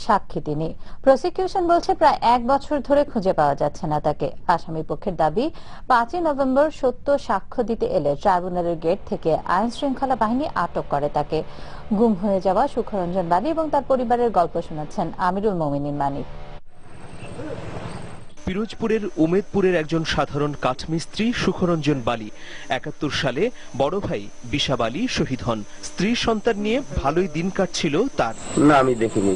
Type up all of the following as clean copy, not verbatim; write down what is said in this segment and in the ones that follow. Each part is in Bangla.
সাক্ষী তিনি। প্রসিকিউশন বলছে প্রায় 1 বছর ধরে খুঁজে পাওয়া যাচ্ছে না তাকে। আসামি পক্ষের দাবি 5 নভেম্বর সত্য সাক্ষ্য দিতে এলে ট্রাইব্যুনালের গেট থেকে আইন শৃঙ্খলা বাহিনী আটক করে তাকে। গুম হয়ে যাওয়া সুখরঞ্জন বালী এবং তার পরিবারের গল্প শোনাচ্ছেন আমিরুল মোমিনীন মানিক। পিরোজপুরের উমেদপুরের একজন সাধারণ কাঠমিস্ত্রি সুখরঞ্জন বালী 71 সালে বড় ভাই বিশাব আলী শহীদ হন। স্ত্রী সন্তান নিয়ে ভালোই দিন কাটছিল তার। না, আমি দেখিনি।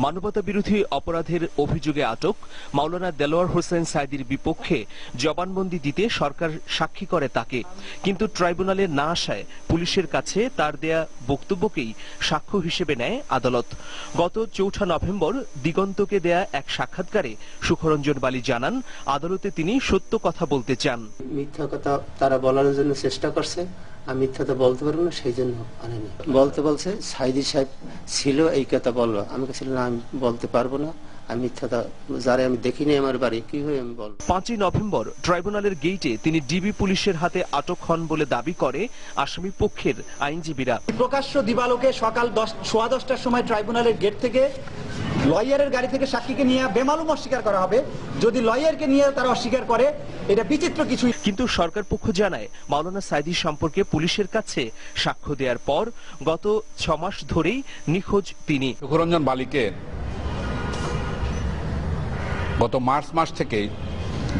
মানবতা বিরোধী অপরাধের অভিযোগে আটক মাওলানা দেলোয়ার হোসেন সাইদির বিপক্ষে জবানবন্দি দিতে সরকার সাক্ষী করে তাকে, কিন্তু ট্রাইব্যুনালে না আসায় পুলিশের কাছে তার দেয়া বক্তব্যকেই সাক্ষ্য হিসেবে নেয় আদালত। গত 4 নভেম্বর দিগন্তকে দেয়া এক সাক্ষাৎকারে সুখরঞ্জন বালী জানান আদালতে তিনি সত্য কথা বলতে চান। মিথ্যা কথা তারা বলার জন্য চেষ্টা করছে, আমি মিথ্যা তো বলতে পারবো না, সেই জন্য আনেনি। বলছে সাইদি সাহেব ছিল এই কথা বললো, আমি ছিল না, আমি বলতে পারবো না, আমি মিথ্যাটা যারা আমি দেখিনি আমার বাড়ি কি হয়ে আমি বলবো। 5 নভেম্বর ট্রাইব্যুনালের গেইটে তিনি ডিবি পুলিশের হাতে আটক হন বলে দাবি করে আসামি পক্ষের আইনজীবীরা। প্রকাশ্য দিবালোকে সকাল 10:15টার সময় ট্রাইব্যুনালের গেট থেকে লয়ারের গাড়ি থেকে সাক্ষীকে নিয়ে বেমালুম অস্বীকার করা হবে। যদি লয়ারকে নিয়ে তারা অস্বীকার করে এটা বিচিত্র কিছু। কিন্তু সরকার পক্ষ জানায় মাওলানা সাইদি সম্পর্কে পুলিশের কাছে সাক্ষ্য দেওয়ার পর গত 6 মাস ধরেই নিখোঁজ তিনি। সুখরঞ্জন বালীকে গত মার্চ মাস থেকেই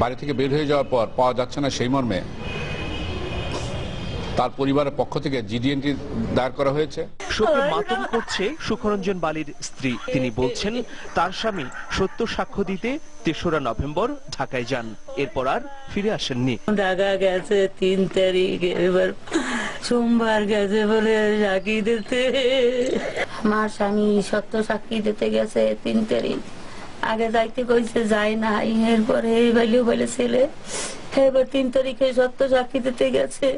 বাড়ি থেকে বের হয়ে যাওয়ার পর পাওয়া যাচ্ছে না, সেই মর্মে তার পরিবারের পক্ষ থেকে জিডিএনটি দায়ের করা হয়েছে। শোকে মাতম করছে সুখরঞ্জন বালীর স্ত্রী। তিনি বলছেন তার স্বামী সত্য সাক্ষ্য দিতে 3রা নভেম্বর ঢাকায় যান, এরপর আর ফিরে আসেননি। ঢাকা গেছে 3 তারিখ, এবার সোমবার গেছে বলে সাক্ষী দিতে। আমার স্বামী সত্য সাক্ষী দিতে গেছে 3 তারিখ, আগে যাইতে কইছে যায় না, এরপরে বলে ছেলে এবার 3 তারিখে সত্য সাক্ষী দিতে গেছে।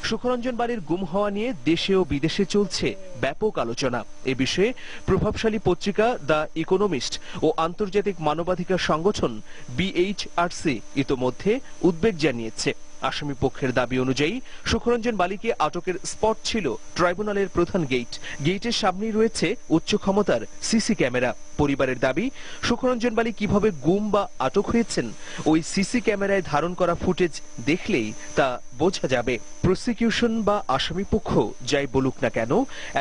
সুখরঞ্জন বালীর গুম হওয়া নিয়ে দেশে ও বিদেশে চলছে ব্যাপক আলোচনা। এ বিষয়ে প্রভাবশালী পত্রিকা দ্য ইকোনমিস্ট ও আন্তর্জাতিক মানবাধিকার সংগঠন বিএইচআরসি ইতোমধ্যে উদ্বেগ জানিয়েছে। আসামি পক্ষের দাবি অনুযায়ী সুখরঞ্জন বালীকে আটকের স্পট ছিল ট্রাইব্যুনালের প্রধান গেট। গেটের সামনেই রয়েছে উচ্চ ক্ষমতার সিসি ক্যামেরা। পরিবারের দাবি সুখরঞ্জন বালী কিভাবে গুম বা আটক হয়েছেন ওই সিসি ক্যামেরায় ধারণ করা ফুটেজ দেখলেই তা বোঝা যাবে। প্রসিকিউশন বা আসামি পক্ষ যাই বলুক না কেন,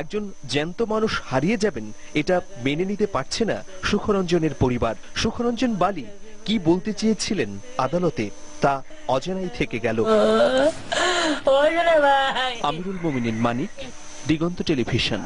একজন জ্যান্ত মানুষ হারিয়ে যাবেন এটা মেনে নিতে পারছে না সুখরঞ্জনের পরিবার। সুখরঞ্জন বালী কি বলতে চেয়েছিলেন আদালতে তা অজানাই থেকে গেল। আমিরুল মোমিনীন মানিক, দিগন্ত টেলিভিশন।